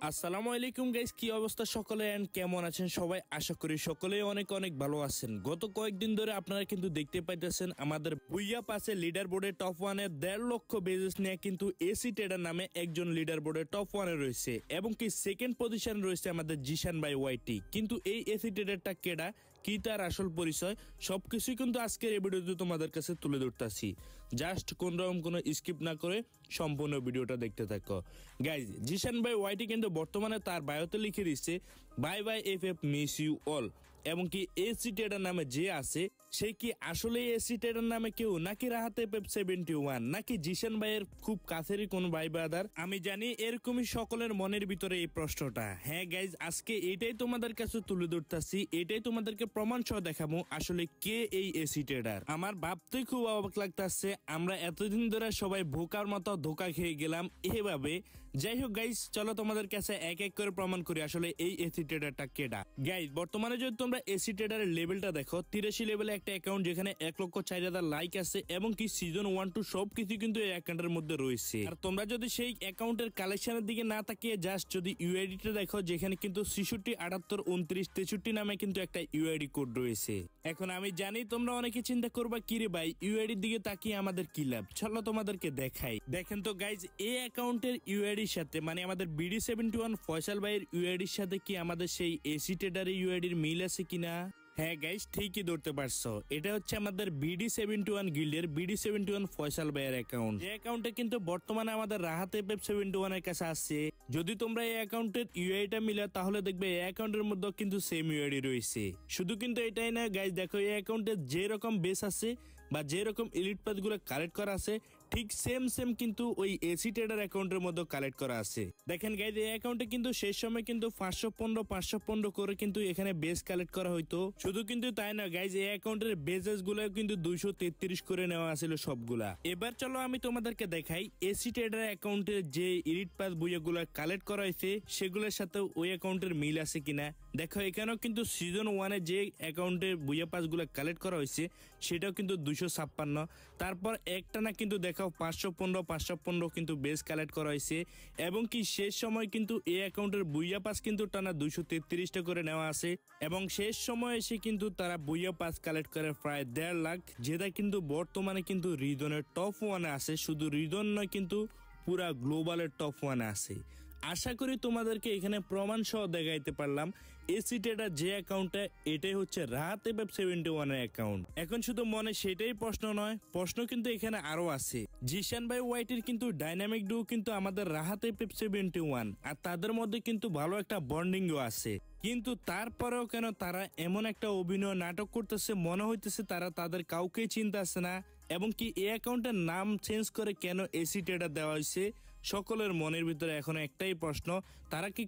আসসালামু আলাইকুম গাইস, কি অবস্থা সকলে এন্ড কেমন আছেন সবাই? আশা করি সকলেই অনেক অনেক ভালো আছেন। গত কয়েকদিন ধরে আপনারা কিন্তু দেখতে পাইতেছেন আমাদের বুইয়া পাশে লিডার বোর্ডে টপ 1 এর 1.5 লক্ষ বেজেস নিয়ে কিন্তু এসি ট্রেডার নামে একজন লিডার বোর্ডে টপ 1 এ রয়েছে এবং কি সেকেন্ড পজিশন রয়েছে আমাদের জিশান ভাই ওয়াইটি। কিন্তু এই এসি ট্রেডারটা কেডা, কি তার আসল পরিচয়, সবকিছুই কিন্তু আজকের এই ভিডিওতে তোমাদের কাছে তুলে ধরতেছি। জাস্ট কোন রকম কোনো স্কিপ না করে সম্পূর্ণ ভিডিওটা দেখতে থাকো গাইজ। জিশান ভাই ওয়াইটি কিন্তু বর্তমানে তার বায়োতে লিখে দিচ্ছে bye bye FF miss you all, এবং কি এসি ট্রেডার নামে যে আছে সে কি আসলে এসি ট্রেডার নামে কেউ, নাকি রাহাত এফএফ 71, নাকি জিশান ভাইয়ের খুব কাছেরই কোন ভাই ব্রাদার? আমি জানি এরকমই সকলের মনের ভিতরে এই প্রশ্নটা। হ্যাঁ গাইজ, আজকে এটাই তোমাদের কাছে তুলে ধরতেছি, এটাই তোমাদেরকে প্রমাণ সহ দেখাবো আসলে কে এই এসি ট্রেডার। আমার ভাবতে খুব অবাক লাগতেছে, আমরা এতদিন ধরে সবাই ভোকার মতো ধোকা খেয়ে গেলাম এভাবে। যাই হোক গাইজ, চলো তোমাদের কাছে এক এক করে প্রমাণ করি আসলে এই এসি ট্রেডারটা কেডা। গাইজ, বর্তমানে যদি তোমরা এসি ট্রেডারের লেভেলটা দেখো, 83 লেভেলে একটা অ্যাকাউন্ট যেখানে 1,04,000 লাইক আছে এবং কি সিজন 1 টু সবকিছু কিন্তু এই অ্যাকাউন্টের মধ্যে রয়েছে। আর তোমরা যদি সেই অ্যাকাউন্টের কালেকশনের দিকে না তাকিয়ে জাস্ট যদি ইউআইডিটা দেখো, যেখানে কিন্তু 66 78 29 63 নামে কিন্তু একটা ইউআইডি কোড রয়েছে। এখন আমি জানি তোমরা অনেকে চিন্তা করবা কিরে ভাই ইউআইডির দিকে তাকিয়ে আমাদের কি লাভ, চলো তোমাদেরকে দেখাই। দেখেন তো গাইজ, এই অ্যাকাউন্টের ইউআইডির সাথে মানে আমাদের বিডি 71 ফয়সাল ভাইয়ের ইউআইডির সাথে কি আমাদের সেই এসি ট্রেডারের ইউআইডির মিল আছে কিনা? হ্যাঁ গাইস, ঠিকই ধরতে পারছো, এটা হচ্ছে আমাদের বিডি 71 গিল্ডের বিডি 71 ফয়সাল ভাইয়ের অ্যাকাউন্ট। এই অ্যাকাউন্টে কিন্তু বর্তমানে আমাদের রাহাত এফএফ 71 এর কাছে আছে। যদি তোমরা এই অ্যাকাউন্টের ইউআইডিটা মিলা তাহলে দেখবে এই অ্যাকাউন্টের মধ্যে কিন্তু সেম ইউআইডি রয়েছে। শুধু কিন্তু এটাই না গাইস, দেখো এই অ্যাকাউন্টে যে রকম বেস আছে বা যে রকম এলিট পাস গুলো কালেক্ট করা আছে ঠিক সেম কিন্তু ওই এসি ট্রেডার অ্যাকাউন্টের মধ্যে কালেক্ট করা আছে। দেখেন গাইস, এই অ্যাকাউন্টে কিন্তু শেষ সময় কিন্তু 515 করে কিন্তু এখানে বেস কালেক্ট করা হইতো। শুধু কিন্তু তাই না গাইস, এই অ্যাকাউন্টের বেজেস গুলো কিন্তু 233 করে নেওয়া ছিল সবগুলা। এবার চলো আমি তোমাদেরকে দেখাই এসি ট্রেডার অ্যাকাউন্টের যে এলিট পাস বইগুলো কালেক্ট করা হয়েছে সেগুলোর সাথে ওই অ্যাকাউন্টের মিল আছে কিনা। দেখো এখানেও কিন্তু সিজন 1 এ যে অ্যাকাউন্টের বুইয়া পাস গুলো কালেক্ট করা হয়েছে সেটাও কিন্তু 256। তারপর একটা না কিন্তু দেখো 515 কিন্তু বেস কালেক্ট করা হয়েছে এবং কি শেষ সময় কিন্তু এই অ্যাকাউন্টের বুইয়া পাস কিন্তু টানা 233টা করে নেওয়া আছে এবং শেষ সময় এসে কিন্তু তারা বুইয়া পাস কালেক্ট করে প্রায় 1.5 লাখ, যেটা কিন্তু বর্তমানে কিন্তু রিদনের টপ 1 এ আছে। শুধু রিদন নয়, কিন্তু পুরা গ্লোবালের টপ 1 এ আছে। আশা করি তোমাদেরকে এখানে প্রমাণ সহ দেখাইতে পারলাম এসি ট্রেডার যে অ্যাকাউন্টটা এটাই হচ্ছে রাহাত এফএফ 71 এর অ্যাকাউন্ট। এখন শুধু মনে সেটাই প্রশ্ন নয়, প্রশ্ন কিন্তু এখানে আরো আছে। জিশান ভাই ওয়াইটির কিন্তু ডাইনামিক ডু কিন্তু আমাদের রাহাত এফএফ 71, আর তাদের মধ্যে কিন্তু ভালো একটা বন্ডিংও আছে। কিন্তু তারপরেও কেন তারা এমন একটা অভিনয় নাটক করতেছে, মনে হইতেছে তারা তাদের কাউকেই চিনতেছে না। এবং কি এই অ্যাকাউন্টের নাম চেঞ্জ করে কেন এসি ট্রেডার দেওয়া হয়েছে, সকলের মনের ভিতরে এখন একটাই প্রশ্ন, তারা কি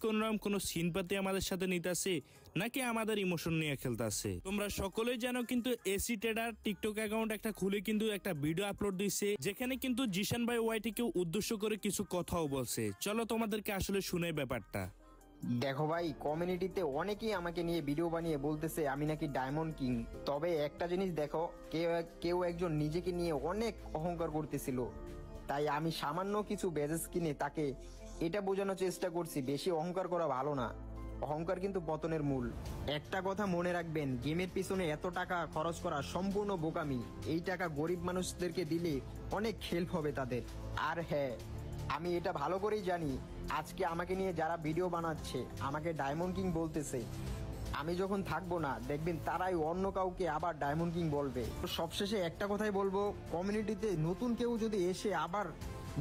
কোনো সিনপাতি আমাদের সাথে নিতেছে নাকি আমাদের ইমোশন নিয়ে খেলতেছে? তোমরা সকলেই জানো কিন্তু এসি ট্রেডার টিকটক অ্যাকাউন্ট একটা খুলে কিন্তু একটা ভিডিও আপলোড দিচ্ছে, যেখানে কিন্তু জিশান ভাই ওয়াইটিকে উদ্দেশ্য করে কিছু কথাও বলছে। চলো তোমাদেরকে আসলে শুনে ব্যাপারটা। দেখো ভাই, কমিউনিটিতে অনেকেই আমাকে নিয়ে ভিডিও বানিয়ে বলতেছে আমি নাকি ডায়মন্ড কিং। তবে একটা জিনিস দেখো, কেউ একজন নিজেকে নিয়ে অনেক অহংকার করতেছিল, তাই আমি সামান্য কিছু বেজেস কিনে তাকে এটা বোঝানোর চেষ্টা করছি বেশি অহংকার করা ভালো না, অহংকার কিন্তু পতনের মূল। একটা কথা মনে রাখবেন, গেমের পিছনে এত টাকা খরচ করা সম্পূর্ণ বোকামি। এই টাকা গরিব মানুষদেরকে দিলে অনেক হেল্প হবে তাদের। আর হ্যাঁ, আমি এটা ভালো করেই জানি আজকে আমাকে নিয়ে যারা ভিডিও বানাচ্ছে আমাকে ডায়মন্ড কিং বলতেছে, আমি যখন থাকবো না দেখবেন তারাই অন্য কাউকে আবার ডায়মন্ড কিং বলবে। তো সবশেষে একটা কথাই বলবো, কমিউনিটিতে নতুন কেউ যদি এসে আবার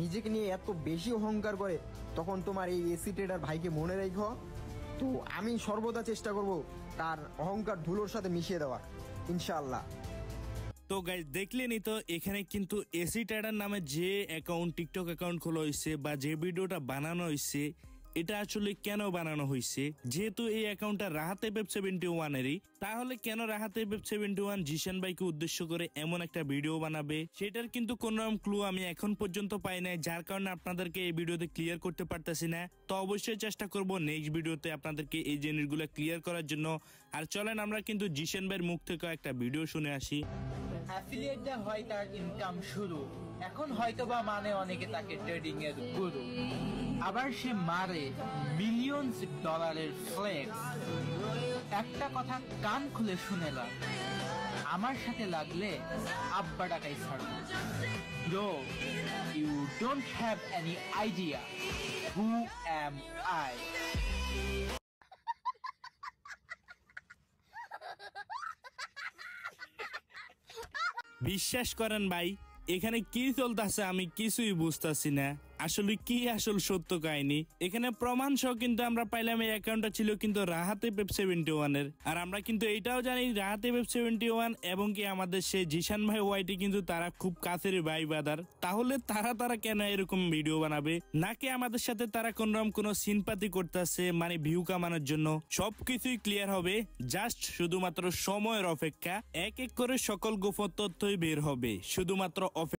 নিজেকে নিয়ে এত বেশি অহংকার করে তখন তোমার এই এসি ট্রেডার ভাইকে মনে রেখো। তো আমি সর্বদা চেষ্টা করব তার অহংকার ধুলোর সাথে মিশিয়ে দেওয়ার, ইনশাআল্লাহ। তো গাইজ, দেখলেনই তো এখানে কিন্তু এসি ট্রেডার নামে যে অ্যাকাউন্ট টিকটক অ্যাকাউন্ট খোলা হয়েছে বা যে ভিডিওটা বানানো হয়েছে, এটা আসলে কেন বানানো হয়েছে? যেহেতু এই অ্যাকাউন্টটা রাহাত এফএফ 71 এরই, তাহলে কেন রাহাত এফএফ 71 জিশান ভাইকে উদ্দেশ্য করে এমন একটা ভিডিও বানাবে সেটার কিন্তু কোন রকম ক্লু আমি এখন পর্যন্ত পাই নাই, যার কারণে আপনাদেরকে এই ভিডিওতে ক্লিয়ার করতে পারতেছি না। তো অবশ্যই চেষ্টা করব নেক্সট ভিডিওতে আপনাদেরকে এই জিনিসগুলো ক্লিয়ার করার জন্য। আর চলেন আমরা কিন্তু জিশান ভাইয়ের মুখ থেকে একটা ভিডিও শুনে আসি। অ্যাফিলিয়েটটা হয় তার ইনকাম শুরু, এখন হয়তোবা মানে অনেকে তাকে ট্রেডিং এর গুরু। আবার সে মারে মিলিয়নস ডলারের ফ্লেক্স। একটা কথা কান খুলে শুনেলাম, আমার সাথে লাগলে আব্বা টাকাই ছাড়বো। Bro, you don't have any idea who am I. বিশ্বাস করেন ভাই, এখানে কি চলতেছে আমি কিছুই বুঝতেছি না। আসলে কি আসল সত্য কাহিনী এখানে প্রমাণ সহ কিন্তু আমরা পাইলাম এই অ্যাকাউন্টটা ছিল কিন্তু রাহাতে পেপ 71 এর। আর আমরা কিন্তু এটাও জানি রাহাতে পেপ 71 এবং কি আমাদের সেই জিশান ভাই ওয়াইটি কিন্তু তারা খুব কাছের ভাই বাদার। তাহলে তারা কেন এরকম ভিডিও বানাবে? নাকি আমাদের সাথে তারা কোনরকম কোনো সিনপাতি করতেছে, মানে ভিউ কামানোর জন্য? সবকিছুই ক্লিয়ার হবে, জাস্ট শুধুমাত্র সময়ের অপেক্ষা। এক এক করে সকল গোপন তথ্যই বের হবে, শুধুমাত্র